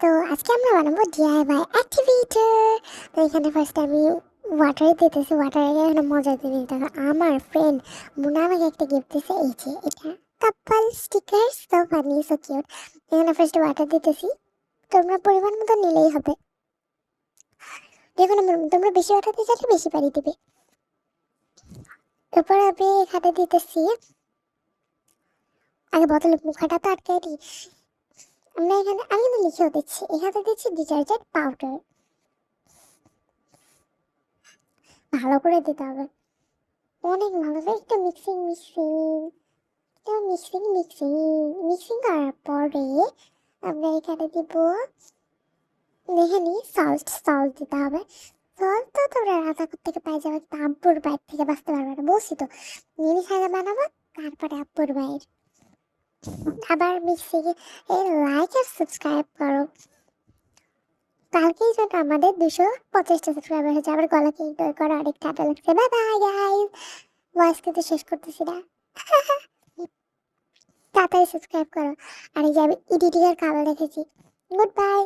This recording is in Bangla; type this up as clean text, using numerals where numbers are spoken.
তো আজকে আমরা বানাবো ডিআইওয়াই অ্যাক্টিভেটর। তো এখানে ফার্স্ট আমি ওয়াটারে দিতেছি, ওয়াটারে এখানে মজা দিয়ে দেখো আমার ফ্রেন্ড মুনা আমাকে একটা গিফট দিছে, এই যে এটা কাপল স্টিকার্স, তো ফানি সো কিউট। এখানে ফার্স্ট ওয়াটার দিতেছি, তোমরা পরিমাণ মতো নিলেই হবে। দেখুন তোমরা বেশি ওয়াটার দিতে চাইলে বেশি পানি দিবে। এরপর আমি এখানে দিতেছি, আগে বোতলের মুখাটা তো আটকে দিই। আমরা এখানে আমি কিন্তু লিখেও দিচ্ছি, এখানে দিচ্ছি ডিটারজেন্ট পাউডার, ভালো করে দিতে হবে, অনেক ভালো করে একটু মিক্সিং মিক্সিং একটু মিক্সিং মিক্সিং মিক্সিং করার পরে আমরা এখানে দিব, দেখে নিই, সল্ট সল্ট দিতে হবে। সল্ট তো তোমরা রান্নাঘর থেকে পাই যাবে, কিন্তু আব্বুর বাইর থেকে বাঁচতে পারবে না, বলছি তো জিনিস আগে বানাবো তারপরে আব্বুর বাইর। আবার মিক্সিং এর লাইক আর সাবস্ক্রাইব করো, কালকেই জন্য আমাদের 250টা সাবস্ক্রাইবার হয়েছে। আবার গলাকে ইগনোর করা অনেক ঠান্ডা লাগছে। বাই বাই গাইস, ভয়েস কিন্তু শেষ করতেছি না। তাড়াতাড়ি সাবস্ক্রাইব করো। আর এই যে আমি এডিটিং এর কাজ রেখেছি। Good bye.